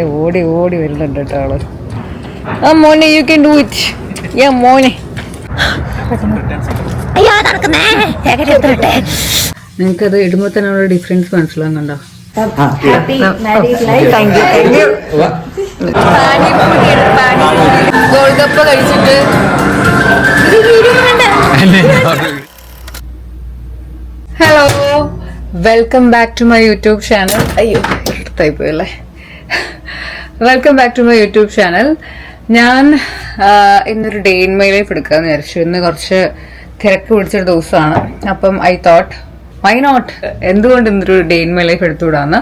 ഓടി ഓടി വരുന്നുണ്ട് കേട്ടോ ആള്. ആ മോനെ, യു ക്യാൻ ഡു ഇറ്റ്. യാ മോനെ. നിങ്ങൾക്കത് ഇടുമ്പോൾ തന്നെ ഉള്ള ഡിഫറൻസ് മനസ്സിലാകുന്നുണ്ടോ? ഗോൾഗപ്പ കഴിച്ചിട്ട് hello, welcome back to my YouTube channel. അയ്യോ എടുത്തായി പോയല്ലേ. Welcome back to my YouTube channel. ഞാൻ ഇന്നൊരു ഡേ ഇൻ മൈ ലൈഫ് എടുക്കാമെന്ന് വിചാരിച്ചു. ഇന്ന് കുറച്ച് തിരക്ക് പിടിച്ചൊരു ദിവസമാണ്. അപ്പം ഐ തോട്ട് വൈ നോട്ട്, എന്തുകൊണ്ട് ഇന്നൊരു ഡേ ഇൻ മൈ ലൈഫ് എടുത്തുകൂടാന്ന്.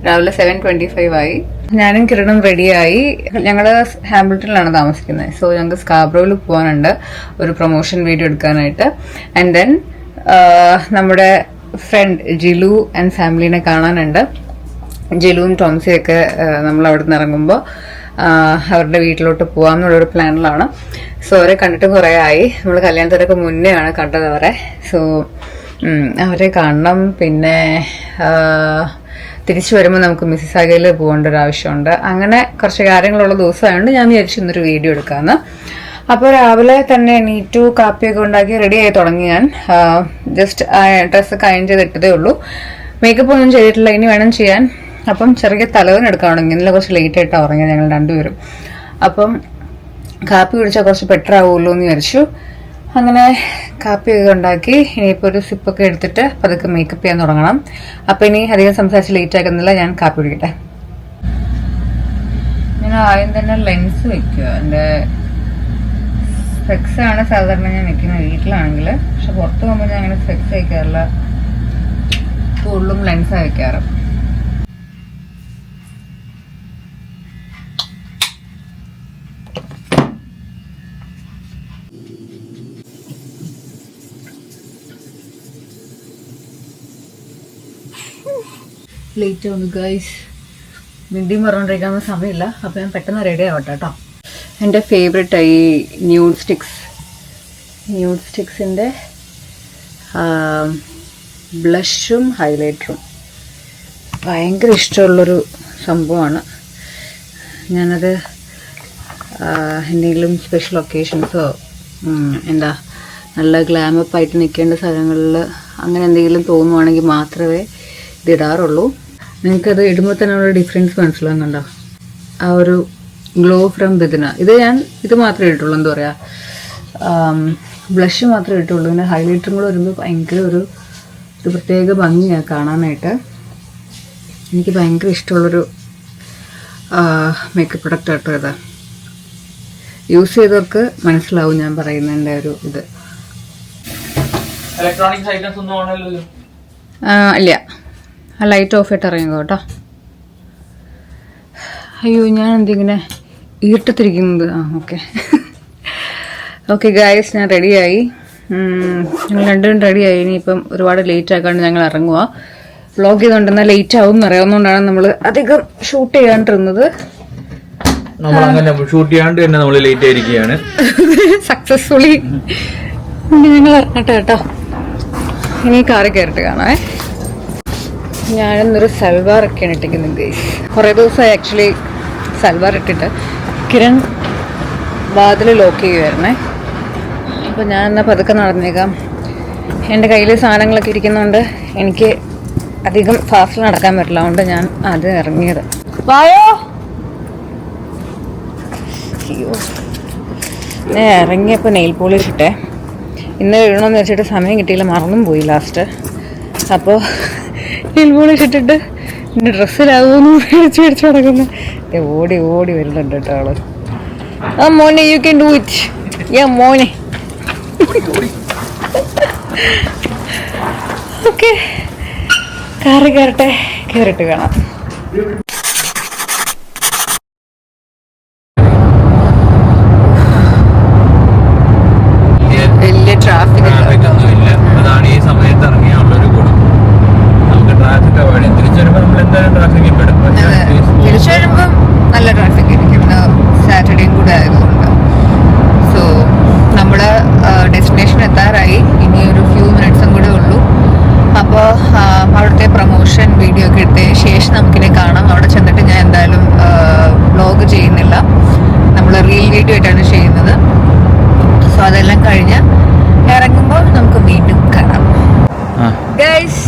രാവിലെ 7:25 ആയി. ഞാനും കിരണും റെഡിയായി. ഞങ്ങള് ഹാമിൽട്ടണിലാണ് താമസിക്കുന്നത്. സോ ഞങ്ങൾക്ക് സ്കാബ്രോയിൽ പോകാനുണ്ട് ഒരു പ്രൊമോഷൻ വീഡിയോ എടുക്കാനായിട്ട്. ആൻഡ് ദെൻ നമ്മുടെ ഫ്രണ്ട് ജിലു ആൻഡ് ഫാമിലിനെ കാണാനുണ്ട്. ജിലുവും ടോംസിയൊക്കെ നമ്മൾ അവിടെ നിന്ന് ഇറങ്ങുമ്പോൾ അവരുടെ വീട്ടിലോട്ട് പോകാമെന്നുള്ളൊരു പ്ലാനിലാണ്. സോ അവരെ കണ്ടിട്ട് കുറേ ആയി. നമ്മൾ കല്യാണത്തിനൊക്കെ മുന്നേ ആണ് കണ്ടത് അവരെ. സോ അവരെ കാണണം. പിന്നെ തിരിച്ചു വരുമ്പോൾ നമുക്ക് മിസിസാഗയിൽ പോകേണ്ട ഒരു ആവശ്യമുണ്ട്. അങ്ങനെ കുറച്ച് കാര്യങ്ങളുള്ള ദിവസമായതുകൊണ്ട് ഞാൻ വിചാരിച്ചു ഇന്നൊരു വീഡിയോ എടുക്കാമെന്ന്. അപ്പോൾ രാവിലെ തന്നെ എണീറ്റു, കാപ്പിയൊക്കെ ഉണ്ടാക്കി റെഡി ആയി തുടങ്ങി. ഞാൻ ജസ്റ്റ് ഡ്രസ്സൊക്കെ അയൺ ചെയ്തിട്ടതേ ഉള്ളൂ. മേക്കപ്പ് ഒന്നും ചെയ്തിട്ടില്ല, ഇനി വേണം ചെയ്യാൻ. അപ്പം ചെറിയ തലവേദന എടുക്കാൻ തുടങ്ങി. ഇന്നലെ കുറച്ച് ലേറ്റ് ആയിട്ടാണ് ഉറങ്ങിയത് ഞങ്ങൾ രണ്ടുപേരും. അപ്പം കാപ്പി കുടിച്ചാൽ കുറച്ച് ബെറ്റർ ആവുമല്ലോ എന്ന് വിചാരിച്ചു. അങ്ങനെ കാപ്പിയൊക്കെ ഉണ്ടാക്കി ഇനിയിപ്പോൾ ഒരു സിപ്പൊക്കെ എടുത്തിട്ട് പതുക്കെ മേക്കപ്പ് ചെയ്യാൻ തുടങ്ങണം. അപ്പം ഇനി അധികം സംസാരിച്ച് ലേറ്റ് ആക്കുന്നില്ല, ഞാൻ കാപ്പി കുടിക്കട്ടെ. ഞാൻ ആദ്യം തന്നെ ലെൻസ് വെക്കുക. എൻ്റെ സ്പെക്സ് ആണ് സാധാരണ ഞാൻ വെക്കുന്നത് വീട്ടിലാണെങ്കിൽ. പക്ഷെ പുറത്ത് പോകുമ്പോൾ ഞാൻ അങ്ങനെ സ്പെക്സ് വയ്ക്കാറില്ല, കൂടുതലും ലെൻസാണ് വെക്കാറ്. ലേറ്റ് ആവുന്നു ഗൈസ്. മിണ്ടിയും പറഞ്ഞുകൊണ്ടിരിക്കാൻ സമയമില്ല. അപ്പോൾ ഞാൻ പെട്ടെന്ന് റെഡി ആവട്ടെ കേട്ടോ. എൻ്റെ ഫേവറേറ്റ് ഈ ന്യൂഡ് സ്റ്റിക്സിൻ്റെ ബ്ലഷും ഹൈലൈറ്ററും ഭയങ്കര ഇഷ്ടമുള്ളൊരു സംഭവമാണ്. ഞാനത് എന്തെങ്കിലും സ്പെഷ്യൽ ഒക്കേഷൻസോ എന്താ നല്ല ഗ്ലാമപ്പ് ആയിട്ട് നിൽക്കേണ്ട സ്ഥലങ്ങളിൽ അങ്ങനെ എന്തെങ്കിലും തോന്നുവാണെങ്കിൽ മാത്രമേ ഇതിടാറുള്ളൂ. നിങ്ങൾക്കത് ഇടുമ്പോൾ തന്നെ ഉള്ള ഡിഫറൻസ് മനസ്സിലാകുന്നുണ്ടോ? ആ ഒരു ഗ്ലോ ഫ്രം ബിദിന. ഇത് മാത്രമേ ഇട്ടുള്ളൂ, എന്താ പറയുക, ബ്ലഷ് മാത്രമേ ഇട്ടുള്ളൂ. പിന്നെ ഹൈലൈറ്ററും കൂടെ വരുമ്പോൾ ഭയങ്കര ഒരു പ്രത്യേക ഭംഗിയാണ് കാണാനായിട്ട്. എനിക്ക് ഭയങ്കര ഇഷ്ടമുള്ളൊരു മേക്കപ്പ് പ്രൊഡക്റ്റ് ആട്ടോ ഇത്. യൂസ് ചെയ്തവർക്ക് മനസ്സിലാവും ഞാൻ പറയുന്നതിൻ്റെ ഒരു ഇത്. ഇല്ല, ആ ലൈറ്റ് ഓഫ് ആയിട്ട് ഇറങ്ങുക കേട്ടോ. അയ്യോ, ഞാൻ എന്തിങ്ങനെ ഈർട്ടത്തിരിക്കുന്നത്. ഓക്കെ ഗായ്സ്, ഞാൻ റെഡിയായി. ഞങ്ങൾ രണ്ടും റെഡിയായി. ഇനിയിപ്പം ഒരുപാട് ലേറ്റ് ആക്കാണ്ട് ഞങ്ങൾ ഇറങ്ങുക. വ്ളോഗ് ചെയ്തുകൊണ്ടിരുന്നാൽ ലേറ്റ് ആവും എന്നറിയാവുന്നതുകൊണ്ടാണ് നമ്മൾ അധികം ഷൂട്ട് ചെയ്യാണ്ടിരുന്നത്. സക്സസ്ഫുള്ളി ഞങ്ങൾ ഇറങ്ങട്ടെ കേട്ടോ. ഇനി കാറിൽ കയറിട്ട് കാണാമേ. ഞാനിന്നൊരു സൽവാർ ഒക്കെയാണ് ഇട്ടിരിക്കുന്നത് ഗൈസ്. കുറേ ദിവസമായി ആക്ച്വലി സൽവാർ ഇട്ടിട്ട്. കിരൺ വാതിൽ ലോക്ക് ചെയ്യുമായിരുന്നേ. അപ്പോൾ ഞാൻ എന്നാൽ പതുക്കെ നടന്നേക്കാം. എൻ്റെ കയ്യിൽ സാധനങ്ങളൊക്കെ ഇരിക്കുന്നതുകൊണ്ട് എനിക്ക് അധികം ഫാസ്റ്റ് നടക്കാൻ പറ്റില്ല. അതുകൊണ്ട് ഞാൻ അത് ഇറങ്ങിയത്. വായോ, അയ്യോ, ഞാൻ ഇറങ്ങിയപ്പോൾ നെയിൽ പോളിഷ് ഇട്ടേ. ഇന്ന് എഴുതണമെന്ന് വെച്ചിട്ട് സമയം കിട്ടിയില്ല, മറന്നും പോയി ലാസ്റ്റ്. അപ്പോൾ നെയിൽ പോളിഷ് ഇട്ടിട്ട് എൻ്റെ ഡ്രസ്സിലാകുമെന്ന് മേടിച്ച് നടക്കുന്നു. ഓടി ഓടി വരുന്നുണ്ട് കേട്ടോ ആള്. ആ മോനെ, യു ക്യാൻ ഡു ഇറ്റ്. യാ മോനെ. ഓക്കെ, കാറിൽ കയറിട്ട് കാണാം. വലിയ ട്രാഫിക് ഒന്നുമില്ല. അതാണ് ഈ സമയത്ത് ഇറങ്ങിയുള്ളൊരു ഗുണം. നമുക്ക് ട്രാഫിക് അവൈഡ് ചെയ്യാം. തിരിച്ചു വരുമ്പോൾ നമ്മൾ എന്തായാലും ട്രാഫിക്കിൽ പെടും. തിരിച്ചു വരുമ്പം നല്ല ട്രാഫിക് ആയിരിക്കും, സാറ്റർഡേയും കൂടെ ആയതുകൊണ്ട്. സോ നമ്മൾ ഡെസ്റ്റിനേഷൻ എത്താറായി. ഇനി ഒരു ഫ്യൂ മിനിറ്റ്സും കൂടെ ഉള്ളൂ. അപ്പോൾ അവിടുത്തെ പ്രൊമോഷൻ വീഡിയോ ഒക്കെ എടുത്തതിന് ശേഷം നമുക്കിനെ കാണാം. അവിടെ വീഡിയോ ആയിട്ടാണ് ചെയ്യുന്നത്. സോ അതെല്ലാം കഴിഞ്ഞ് ഇറങ്ങുമ്പോൾ നമുക്ക് വീണ്ടും കാണാം. ഗൈസ്,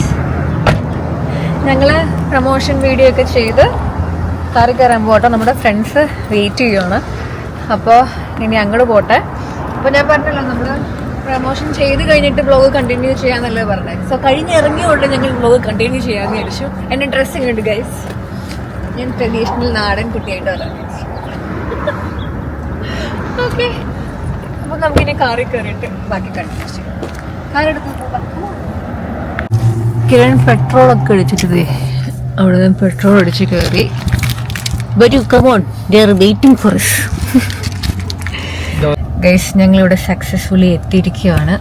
ഞങ്ങള് പ്രൊമോഷൻ വീഡിയോ ഒക്കെ ചെയ്ത് കാറി കയറാൻ പോട്ടെ. നമ്മുടെ ഫ്രണ്ട്സ് വെയിറ്റ് ചെയ്യുകയാണ്. അപ്പോൾ ഇനി അങ്ങോട്ട് പോട്ടെ. അപ്പോൾ ഞാൻ പറഞ്ഞല്ലോ, നമ്മൾ പ്രൊമോഷൻ ചെയ്ത് കഴിഞ്ഞിട്ട് വ്ളോഗ് കണ്ടിന്യൂ ചെയ്യാന്നല്ലേ പറഞ്ഞത്. സോ കഴിഞ്ഞിറങ്ങിയോണ്ട് ഞങ്ങൾ വ്ളോഗ് കണ്ടിന്യൂ ചെയ്യാമെന്ന് വിചാരിച്ചു. എൻ്റെ ഡ്രസ്സിങ് ഉണ്ട് ഗൈസ്. ഞാൻ ട്രഡീഷണൽ നാടൻ കുട്ടിയായിട്ട് വരാൻ. ഓക്കെ, അപ്പോൾ നമുക്കിനി കാറിൽ കയറിയിട്ട് ബാക്കി കണ്ടിന്യൂ ചെയ്യാം. കാറെടുത്ത് പോകാം. കിരൺ പെട്രോളൊക്കെ അടിച്ചിട്ട് അവിടെ നിന്ന് പെട്രോൾ അടിച്ച് കയറി. വരൂ, come on, they are waiting for us. Guys, ഞങ്ങളിവിടെ സക്സസ്ഫുള്ളി എത്തിയിരിക്കുകയാണ്.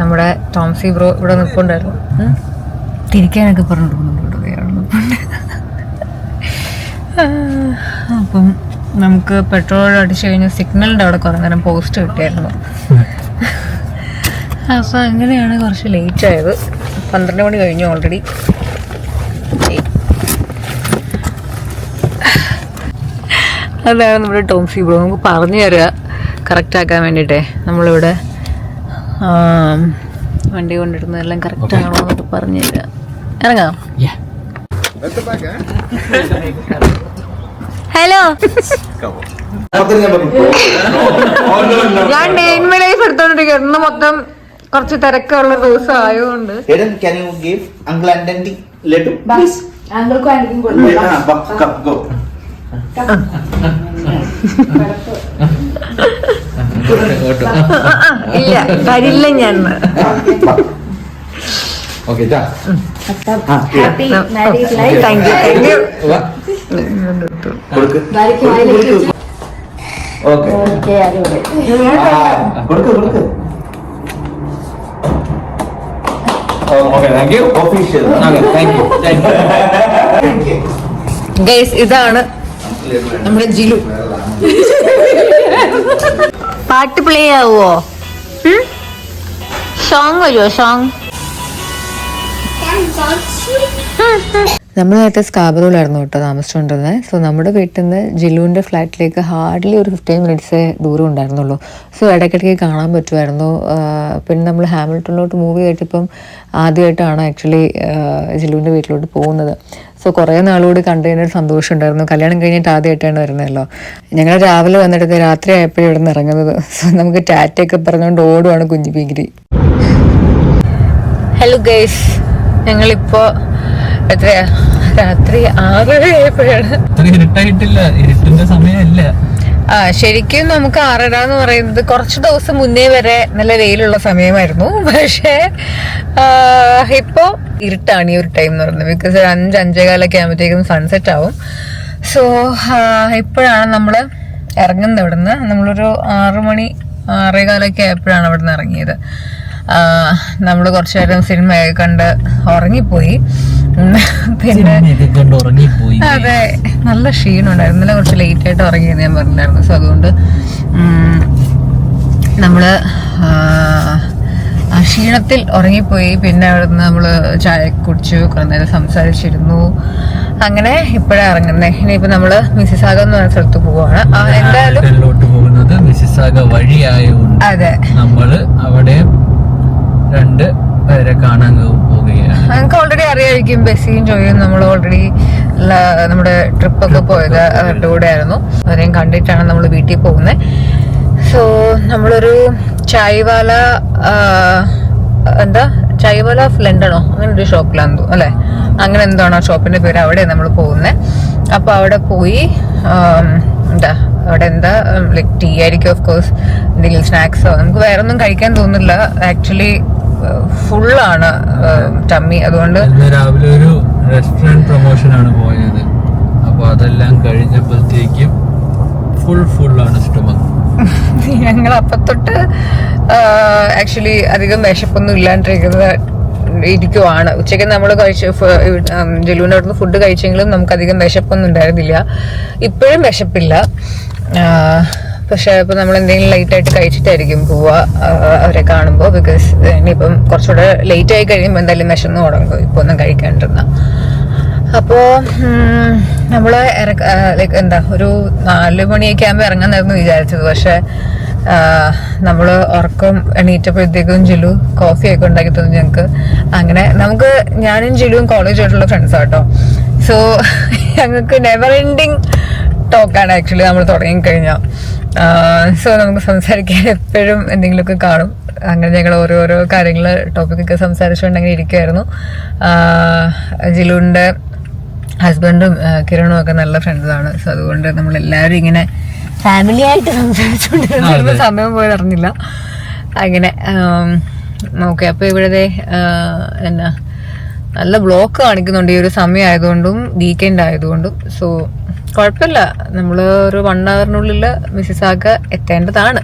നമ്മുടെ ടോംസി ബ്രോ ഇവിടെ നിൽപ്പുണ്ടായിരുന്നു. തിരിക്കാനൊക്കെ പറഞ്ഞിട്ടുണ്ട്. അപ്പം നമുക്ക് പെട്രോൾ അടിച്ചു കഴിഞ്ഞാൽ സിഗ്നലിൻ്റെ അവിടെ കുറേ നേരം പോസ്റ്റ് കിട്ടിയായിരുന്നു. അപ്പോൾ അങ്ങനെയാണ് കുറച്ച് ലേറ്റ് ആയത്. 12 മണി കഴിഞ്ഞു ഓൾറെഡി. അതാണ് നമ്മുടെ ടോംസി ബ്രോ നമുക്ക് പറഞ്ഞു തരിക കറക്റ്റ് ആക്കാൻ വേണ്ടിയിട്ടേ. നമ്മളിവിടെ വണ്ടി കൊണ്ടിടുന്നതെല്ലാം കറക്റ്റ് ആണോ എന്നൊക്കെ പറഞ്ഞു തരിക. ഇറങ്ങാം. ഹലോ, ഞാൻ ഡെയിൻ മൈ ലൈഫ് എടുത്തോണ്ടിരിക്കുകയാണ്. ഇന്ന് മൊത്തം കുറച്ച് തിരക്കുള്ള ദിവസം ആയതുകൊണ്ട് ഇല്ല, തരില്ല ഞാൻ. ഗൈസ്, ഇതാണ് നമ്മുടെ ജിലു. പാട്ട് പ്ലേ ആവോ? സോങ് വരുമോ? സോങ് നമ്മൾ നേരത്തെ സ്കാബറൂലായിരുന്നു കേട്ടോ താമസിച്ചുകൊണ്ടിരുന്നത്. സോ നമ്മുടെ വീട്ടിൽ നിന്ന് ജില്ലുവിൻ്റെ ഫ്ലാറ്റിലേക്ക് ഹാർഡ്ലി ഒരു 15 മിനിറ്റ്സേ ദൂരം ഉണ്ടായിരുന്നുള്ളൂ. സോ ഇടയ്ക്കിടയ്ക്ക് കാണാൻ പറ്റുമായിരുന്നു. പിന്നെ നമ്മൾ ഹാമിൽട്ടണിലോട്ട് മൂവ് ചെയ്തിട്ടിപ്പം ആദ്യമായിട്ടാണ് ആക്ച്വലി ജില്ലുവിൻ്റെ വീട്ടിലോട്ട് പോകുന്നത്. സോ കുറേ നാളുകൂടി കണ്ടു കഴിഞ്ഞൊരു സന്തോഷം ഉണ്ടായിരുന്നു. കല്യാണം കഴിഞ്ഞിട്ട് ആദ്യമായിട്ടാണ് വരുന്നതല്ലോ. ഞങ്ങൾ രാവിലെ വന്നിട്ട് രാത്രി ആയപ്പോഴും ഇവിടെ നിന്ന് ഇറങ്ങുന്നത്. സോ നമുക്ക് ടാറ്റയൊക്കെ പറഞ്ഞുകൊണ്ട് ഓടുവാണ് കുഞ്ഞു പിങ്കിരി. ഹലോ ഗൈസ്, ഞങ്ങളിപ്പോൾ എത്രയാ, രാത്രി 6:30 ആയപ്പോഴാണ്. ഇരുട്ടായിട്ടില്ല, ഇരുട്ടിന്റെ സമയമല്ല. ശരിക്കും നമുക്ക് 6:30 എന്ന് പറയുന്നത് കുറച്ച് ദിവസം മുന്നേ വരെ നല്ല വെയിലുള്ള സമയമായിരുന്നു. പക്ഷേ ഇപ്പോൾ ഇരുട്ടാണ് ഈ ഒരു ടൈം എന്ന് പറയുന്നത്. ബിക്കോസ് 5-5:15 ആകുമ്പോഴത്തേക്കും സൺസെറ്റ് ആവും. സോ ഇപ്പോഴാണ് നമ്മൾ ഇറങ്ങുന്നത് ഇവിടെ നിന്ന്. നമ്മളൊരു 6 മണി 6:15 ആയപ്പോഴാണ് അവിടെ നിന്ന് ഇറങ്ങിയത്. നമ്മൾ കുറച്ചു നേരം സിനിമയൊക്കെ കണ്ട് ഉറങ്ങിപ്പോയി. പിന്നെ അതെ, നല്ല ക്ഷീണം ഉണ്ടായിരുന്നു. ഇന്നലെ കുറച്ച് ലേറ്റ് ആയിട്ട് ഉറങ്ങിയെന്ന് ഞാൻ പറഞ്ഞിട്ടുണ്ടായിരുന്നു. സോ അതുകൊണ്ട് നമ്മള് ക്ഷീണത്തിൽ ഉറങ്ങിപ്പോയി. പിന്നെ അവിടെ നിന്ന് നമ്മള് ചായ കുടിച്ചു, കുറെ നേരം സംസാരിച്ചിരുന്നു. അങ്ങനെ ഇപ്പോഴാണ് ഇറങ്ങുന്നത്. ഇനിയിപ്പോ നമ്മള് മിസിസാഗ എന്ന് പറഞ്ഞ സ്ഥലത്ത് പോവാണ്. എന്തായാലും പോകുന്നത് മിസിസാഗ വഴിയായതുകൊണ്ട് അതെ, നമ്മള് അവിടെ 2 പേരെ കാണാൻ പോവുകയാണ്. ഞങ്ങൾക്ക് ഓൾറെഡി അറിയാമായിരിക്കും. ബസ്സിയും ജോയും നമ്മൾ ഓൾറെഡി നമ്മുടെ ട്രിപ്പൊക്കെ പോയത് അവരുടെ കൂടെ ആയിരുന്നു. അവരെയും കണ്ടിട്ടാണ് നമ്മൾ വീട്ടിൽ പോകുന്നത്. സോ നമ്മളൊരു ചായവാല ഓഫ് ലണ്ടനോ അങ്ങനെ ഒരു ഷോപ്പിലാന്ന് തോന്നുന്നു അല്ലേ, അങ്ങനെ എന്താണോ ഷോപ്പിന്റെ പേര്. അവിടെ നമ്മൾ പോകുന്നത്. അപ്പൊ അവിടെ പോയി അവിടെ ലൈക് ടീ ആയിരിക്കും, ഓഫ് കോഴ്സ്. എന്തെങ്കിലും സ്നാക്സോ, നമുക്ക് വേറെ ഒന്നും കഴിക്കാൻ തോന്നില്ല. ആക്ച്വലി ഫുള്ളാണ് ടമ്മി. അതുകൊണ്ട് രാവിലെ ഒരു റെസ്റ്റോറന്റ് പ്രൊമോഷൻ ആണ് പോയത്. അപ്പൊ അതെല്ലാം കഴിഞ്ഞപ്പോഴത്തേക്കും ഫുള്ളാണ് സ്റ്റൊമക്ക്. ഞങ്ങൾ അപ്പത്തൊട്ട് ആക്ച്വലി അധികം വിശപ്പൊന്നും ഇരിക്കുവാണ്. ഉച്ചയ്ക്ക് നമ്മൾ ജലൂൻ്റെ അടുത്ത് ഫുഡ് കഴിച്ചെങ്കിലും നമുക്ക് അധികം വിശപ്പൊന്നും ഉണ്ടായിരുന്നില്ല. ഇപ്പോഴും വിശപ്പില്ല. പക്ഷെ ഇപ്പൊ നമ്മൾ എന്തെങ്കിലും ലൈറ്റ് ആയിട്ട് കഴിച്ചിട്ടായിരിക്കും പോവാ അവരെ കാണുമ്പോൾ. ബിക്കോസ് ഇനിയിപ്പം കുറച്ചുകൂടെ ലേറ്റ് ആയി കഴിയുമ്പോൾ എന്തായാലും വിശന്ന് തുടങ്ങും ഇപ്പൊ ഒന്നും കഴിക്കാണ്ടിരുന്ന. അപ്പോ നമ്മള് ലൈക്ക് എന്താ ഒരു 4 മണിയൊക്കെ ആകുമ്പോൾ ഇറങ്ങാന്നായിരുന്നു വിചാരിച്ചത്. പക്ഷെ നമ്മള് ഉറക്കം എണീറ്റപ്പോഴത്തേക്കും ജിലു കോഫിയൊക്കെ ഉണ്ടാക്കി തന്നു ഞങ്ങക്ക്. അങ്ങനെ നമുക്ക് ഞാനും ജിലുവും കോളേജായിട്ടുള്ള ഫ്രണ്ട്സാണ് കേട്ടോ. സോ ഞങ്ങൾക്ക് നെവർ എൻഡിങ് ടോക്കാണ് ആക്ച്വലി നമ്മൾ തുടങ്ങിക്കഴിഞ്ഞാൽ. സോ നമുക്ക് സംസാരിക്കാൻ എപ്പോഴും എന്തെങ്കിലുമൊക്കെ കാണും. അങ്ങനെ ഞങ്ങൾ ഓരോരോ കാര്യങ്ങൾ ടോപ്പിക്കൊക്കെ സംസാരിച്ചുകൊണ്ട് ഇരിക്കുമായിരുന്നു. ജിലുവിൻ്റെ ഹസ്ബൻഡും കിരണും ഒക്കെ നല്ല ഫ്രണ്ട്സാണ്. സോ അതുകൊണ്ട് നമ്മളെല്ലാവരും ഇങ്ങനെ ഫാമിലി ആയിട്ട് സംസാരിച്ചുകൊണ്ടിരുന്ന സമയം പോയത് അറിഞ്ഞില്ല. അങ്ങനെ ഓക്കെ. അപ്പോൾ ഇവിടെ എന്നാ നല്ല ബ്ലോക്ക് കാണിക്കുന്നുണ്ട് ഈ ഒരു സമയം ആയതുകൊണ്ടും വീക്കെൻഡ് ആയതുകൊണ്ടും. സോ കുഴപ്പമില്ല, നമ്മൾ ഒരു 1 hourനുള്ളിൽ മിസിസാഗ എത്തേണ്ടതാണ്.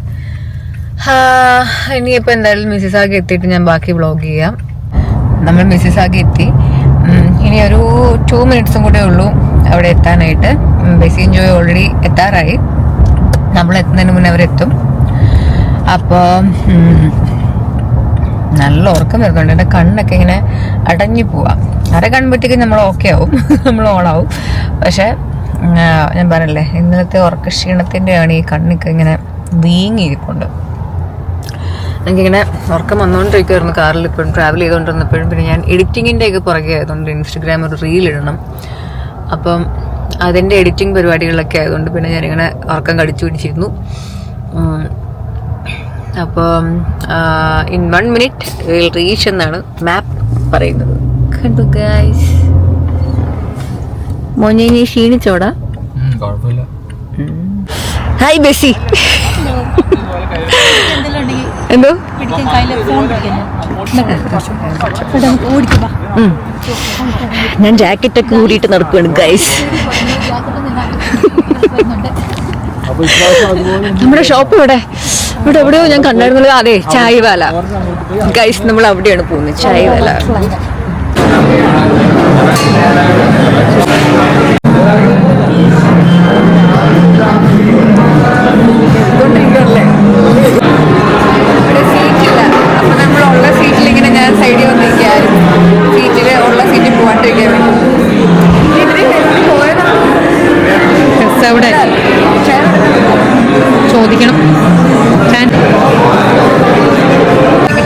ഇനിയിപ്പോൾ എന്തായാലും മിസിസാഗ എത്തിയിട്ട് ഞാൻ ബാക്കി വ്ളോഗ് ചെയ്യാം. നമ്മൾ മിസിസാഗ എത്തി. ഇനി ഒരു 2 minutes കൂടെ ഉള്ളൂ അവിടെ എത്താനായിട്ട്. ബെസി ജോയ് ഓൾറെഡി എത്താറായി. നമ്മൾ എത്തുന്നതിന് മുന്നേ അവരെത്തും. അപ്പോൾ നല്ല ഉറക്കം വരുന്നുണ്ട്. എൻ്റെ കണ്ണൊക്കെ ഇങ്ങനെ അടഞ്ഞു പോവാം. കാണുമ്പോഴത്തേക്കും നമ്മൾ ഓക്കെ ആവും, നമ്മൾ ഓണാവും. പക്ഷെ ഞാൻ പറഞ്ഞല്ലേ, ഇന്നലത്തെ ഉറക്കക്ഷീണത്തിൻ്റെയാണ് ഈ കണ്ണൊക്കെ ഇങ്ങനെ വീങ്ങിയിരിപ്പുണ്ട്. എനിക്കിങ്ങനെ ഉറക്കം വന്നുകൊണ്ടിരിക്കുമായിരുന്നു കാറിൽ ഇപ്പോഴും ട്രാവൽ ചെയ്തുകൊണ്ടിരുന്നപ്പോഴും. പിന്നെ ഞാൻ എഡിറ്റിങ്ങിൻ്റെ ഒക്കെ പുറകെ ആയതുകൊണ്ട് ഇൻസ്റ്റഗ്രാം ഒരു റീൽ ഇടണം. അപ്പം അതിൻ്റെ എഡിറ്റിംഗ് പരിപാടികളൊക്കെ ആയതുകൊണ്ട് പിന്നെ ഞാനിങ്ങനെ ഉറക്കം കടിച്ചു പിടിച്ചിരുന്നു. അപ്പം ഇൻ 1 minute വിൽ റീച്ച് എന്നാണ് മാപ്പ് പറയുന്നത്. കണ്ടു ഗൈസ്. മോനെ നീ ക്ഷീണിച്ചോടാ? Hi Bessy. എന്തോ ഞാൻ ജാക്കറ്റൊക്കെ കൂടിയിട്ട് നടക്കുകയാണ് ഗൈസ്. നമ്മുടെ ഷോപ്പ് ഇവിടെ എവിടെയോ ഞാൻ കണ്ടായിരുന്നല്ലോ. അതെ, ചായവാല ഗൈസ്. നമ്മൾ അവിടെയാണ് പോകുന്നത്, ചായവാല. ഇവിടെ സീറ്റില്ല. അപ്പൊ നമ്മളുള്ള സീറ്റിൽ ഇങ്ങനെ ഞാൻ സൈഡിൽ വന്നിരിക്കായിരുന്നു. സീറ്റിൽ ഉള്ള സീറ്റിൽ പോകാണ്ടിരിക്കാൻ വേണ്ടി അവിടെ ചോദിക്കണം.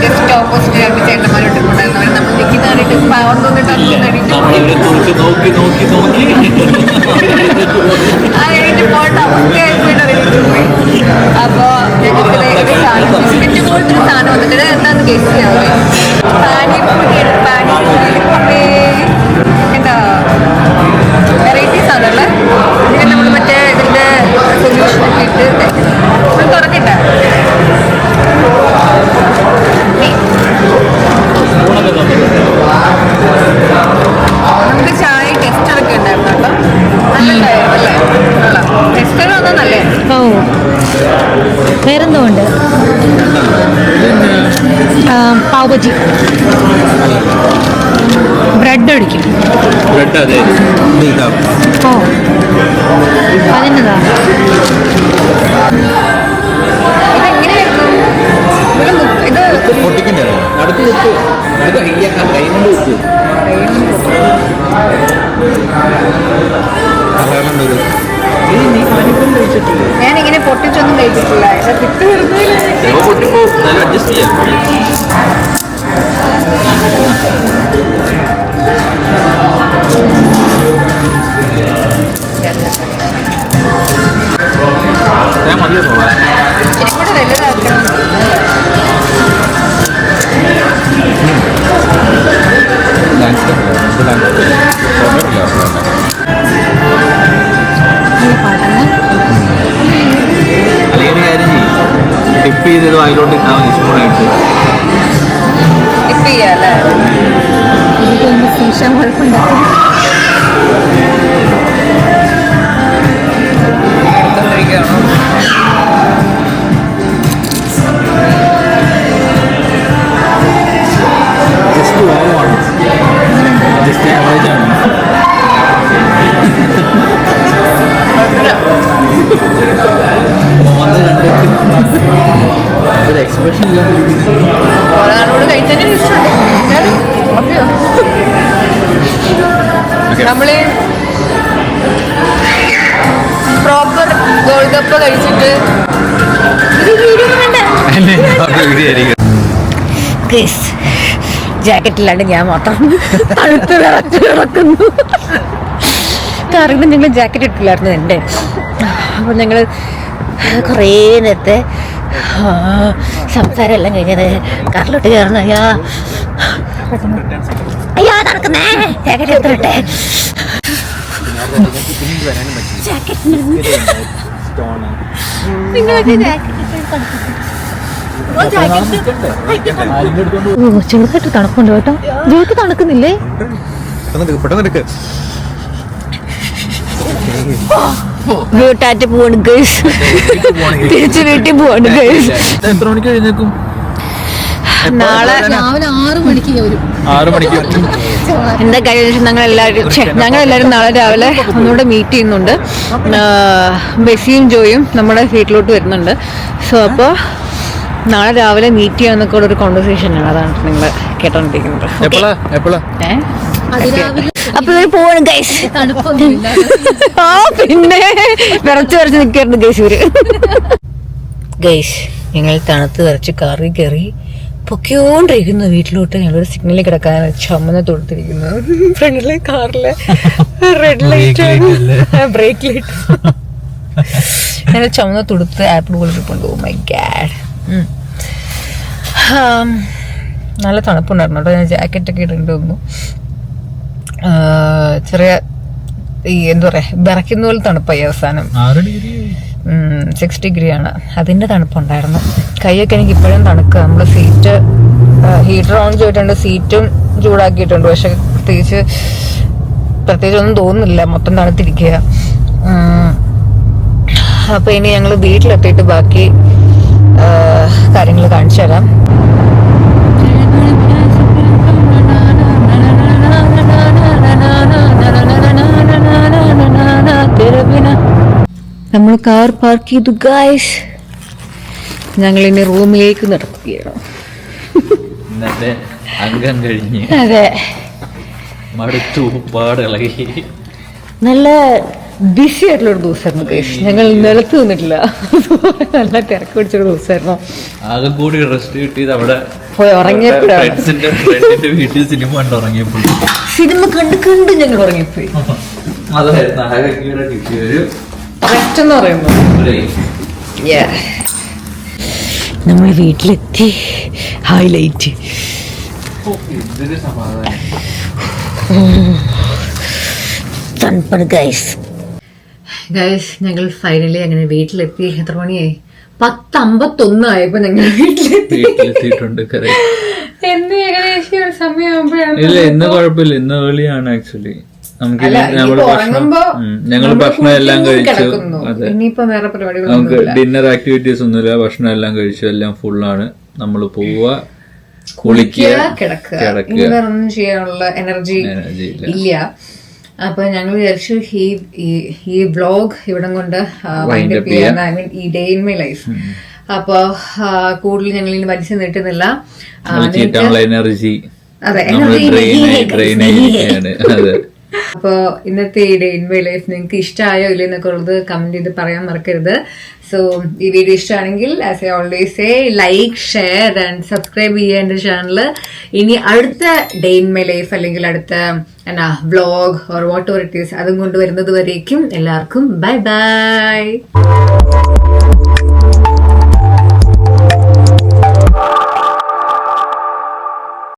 Just opposite 2 ചേട്ടന്മാരുണ്ടായിരുന്നു. അവർ നമ്മൾ നിൽക്കുന്നതായിട്ട് പവർ തോന്നിട്ട് ആ എഴുതി പോയിട്ട് അവസ്ഥയായിട്ട് പോയി. അപ്പോ ഞങ്ങൾക്ക് ബിസ്ക്കറ്റ് പോലത്തെ ഒരു സാധനം വന്നിട്ട് എന്താന്ന് ഗസ് ചെയ്യാവേ? പാനിപ്പൂരിയാണ്. പാനിപ്പൂരി എന്താ വെറൈറ്റീസ് ആണല്ലേ. ഇതിന് നമ്മൾ മറ്റേ ഇതിൻ്റെ സൊല്യൂഷനൊക്കെ ഇട്ട് തുറക്കട്ടെ. നമുക്ക് ചായ ടെസ്റ്ററൊക്കെ ഉണ്ടായിരുന്നു കേട്ടോ. നല്ലുണ്ടായിരുന്നു അല്ലേ? ടെസ്റ്റർ വന്നാൽ നല്ലേ. ഓ, വേറെന്തോ ഉണ്ട്. പാവ് ബജി, ബ്രെഡ് അടിക്കും. ഓ, അതിനെന്താ ഇതെങ്ങനെയായിരുന്നു? ഇത് ഞാനിങ്ങനെ പൊട്ടിച്ചൊന്നും കഴിച്ചിട്ടില്ല. കിട്ടു ഇച്ചിരി കൂടെ വലുതാക്കണം. ടിപ്പ് ചെയ്തത് അതിലോട്ട് ഇട്ടാൽ മതി. സ്പൂണായിട്ട് ടിപ്പ് ചെയ്യാല്ലേ? ശേഷം കുഴപ്പമുണ്ടാക്കും. ജസ്റ്റ് ഓവമാണ്, ജസ്റ്റ് ആവറേജ് ആണ്. ഒരു എക്സ്പ്രഷൻ ഒരാളോട് കഴിച്ചതിന് നമ്മള് കപ്പ കഴിച്ചിട്ട് ജാക്കറ്റില്ലാണ്ട് ഞാൻ മാത്രം തണുത്ത് വിറച്ച് കിടക്കുന്നു. കാരണം ഞങ്ങൾ ജാക്കറ്റ് ഇട്ടില്ലായിരുന്നു എൻ്റെ. അപ്പം ഞങ്ങൾ കുറേ നേരത്തെ സംസാരം എല്ലാം കഴിഞ്ഞത് കാറിലോട്ട് കയറുന്ന അയ്യാ നടക്കുന്നേ ജാക്കറ്റ് എടുത്തോട്ടെ. ചെറുതായിട്ട് തണുപ്പുണ്ട് കേട്ടോ. ജോക്ക് തണുക്കുന്നില്ലേ? വീട്ടാറ്റ് പോവാണ് ഗൈസ്. തിരിച്ച് വീട്ടിൽ പോവാണ് ഗൈസ്. എത്ര മണിക്ക് എഴുന്നേക്കും? നാളെ രാവിലെ 6 മണിക്ക് വരും. 6 മണിക്ക്. എന്താ കാര്യം, ഞങ്ങളെല്ലാവരും നാളെ രാവിലെ ഒന്നുകൂടെ മീറ്റ് ചെയ്യുന്നുണ്ട്. ബെസിയും ജോയും നമ്മുടെ വീട്ടിലോട്ട് വരുന്നുണ്ട്. സോ അപ്പോൾ നാളെ രാവിലെ മീറ്റ് ചെയ്യാന്നൊക്കെ ഉള്ള ഒരു കോൺവെർസേഷനാണ്. അതാണ് നിങ്ങൾ കേട്ടോണ്ടിരിക്കുന്നത്. അപ്പൊ പോവാണ് ഗൈസ്. തണുപ്പൊന്നുമില്ല. ആ പിന്നെ വിറച്ച് വിറച്ച് നിൽക്കാറുണ്ട് ഗൈസ് ഇവര്. ഗൈസ് ഞങ്ങൾ തണുത്ത് വിറച്ച് കാറിൽ കയറി പൊക്കിയോണ്ടിരിക്കുന്നു വീട്ടിലോട്ട്. ഞങ്ങളൊരു സിഗ്നലിൽ കിടക്കാൻ ചുമന്ന് തൊടുത്തിരിക്കുന്നു. ഫ്രണ്ടിലെ കാറിലെ റെഡ് ലൈറ്റ് ബ്രേക്ക് ലൈറ്റ് ഞങ്ങൾ ചുമന്ന് തൊടുത്ത് ആപ്പിൾ കൊണ്ടിരിപ്പുണ്ട്. Oh my god. നല്ല തണുപ്പുണ്ടായിരുന്നു കേട്ടോ. ഞാൻ ജാക്കറ്റൊക്കെ ഇടേണ്ടി വന്നു. ചെറിയ ഈ എന്താ പറയാ വിറയ്ക്കുന്ന പോലെ തണുപ്പായി അവസാനം. 6 ഡിഗ്രിയാണ്. അതിന്റെ തണുപ്പുണ്ടായിരുന്നു. കൈയൊക്കെ എനിക്ക് ഇപ്പോഴും തണുക്കുക. നമ്മള് സീറ്റ് ഹീറ്റർ ഓൺ ചെയ്തിട്ടുണ്ട്, സീറ്റും ചൂടാക്കിയിട്ടുണ്ട്. പക്ഷെ പ്രത്യേകിച്ച് ഒന്നും തോന്നുന്നില്ല, മൊത്തം തണുത്തിരിക്കുക. അപ്പൊ ഇനി ഞങ്ങൾ വീട്ടിലെത്തിയിട്ട് ബാക്കി കാര്യങ്ങൾ കാണിച്ചു തരാം. നമ്മൾ കാർ പാർക്ക് ചെയ്തു ഗൈസ്. ഞങ്ങൾ ഇനി റൂമിലേക്ക് നടക്കുകയാണ്. അംഗം കഴിഞ്ഞ് അതെ, മടുത്തു, പാടിളകി. നല്ല ബിസി ആയിട്ടുള്ള ഒരു ദിവസമായിരുന്നു ഗൈസ്. ഞങ്ങൾ നിലത്ത് നിന്നിട്ടില്ല. നല്ല തിരക്ക് പിടിച്ചൊരു ദിവസമായിരുന്നു. ആകെ കൂടി റെസ്റ്റ് കിട്ടിയത് അവിടെ പോയി ഉറങ്ങിയപ്പോഴാണ്. വീട്ടിൽ സിനിമ കണ്ട് ഉറങ്ങിയപ്പോൾ, സിനിമ കണ്ട് ഞങ്ങൾ ഉറങ്ങിപ്പോയി. അതായിരുന്നു ആകെ കിട്ടിയൊരു റെസ്റ്റ് എന്ന് പറയുന്നത്. നമ്മൾ വീട്ടിലെത്തി. ഹൈലൈറ്റ് എന്തൊരു സമാധാനം. തണുപ്പാണ് ഗൈസ്. ഞങ്ങൾ ഫൈനലി അങ്ങനെ വീട്ടിലെത്തി. എത്ര മണിയായി? 10:51 ആയപ്പോ ഞങ്ങൾ വീട്ടിലെത്തിയിട്ടുണ്ട്. എന്ന് ഏകദേശം ഒരു സമയമാകുമ്പോഴാണ്. ഇല്ല, ഇന്ന് കുഴപ്പമില്ല, ഇന്ന് ഏർലിയാണ് ആക്ച്വലി. നമുക്ക് ഞങ്ങൾ ഭക്ഷണം എല്ലാം കഴിച്ചു. അതെ, നമുക്ക് ഡിന്നർ ആക്ടിവിറ്റീസ് ഒന്നുമില്ല. ഭക്ഷണം എല്ലാം കഴിച്ചു, എല്ലാം ഫുള്ളാണ്. നമ്മൾ പോവുക, കുളിക്കുക, കിടക്കുക. ഒന്നും ചെയ്യാനുള്ള എനർജി ഇല്ല. അപ്പൊ ഞങ്ങൾ വിചാരിച്ചു ഈ വ്ലോഗ് ഇവിടെ കൊണ്ട് വൈൻഡപ്പ് ചെയ്യാൻ. ഐ മീൻ ഈ ഡേ ഇൻ മൈ ലൈഫ്. അപ്പൊ കൂടുതൽ ഞങ്ങൾ ഇനി വലിച്ചു നീട്ടുന്നില്ല. എനർജി അപ്പൊ ഇന്നത്തെ ഈ ഡേ ഇൻ മൈ ലൈഫ് നിങ്ങൾക്ക് ഇഷ്ടമായോ ഇല്ലെന്നൊക്കെ ഉള്ളത് കമന്റ് ചെയ്ത് പറയാൻ മറക്കരുത്. സോ ഈ വീഡിയോ ഇഷ്ടമാണെങ്കിൽ as I always say like, share and subscribe ചെയ്യുക എന്റെ ചാനല്. ഇനി അടുത്ത ഡേ ഇൻ മൈ ലൈഫ് അല്ലെങ്കിൽ അടുത്ത എന്നാ vlog or what ever it is അതും കൊണ്ടുവരുന്നത് വരേക്കും എല്ലാവർക്കും ബൈ ബൈ.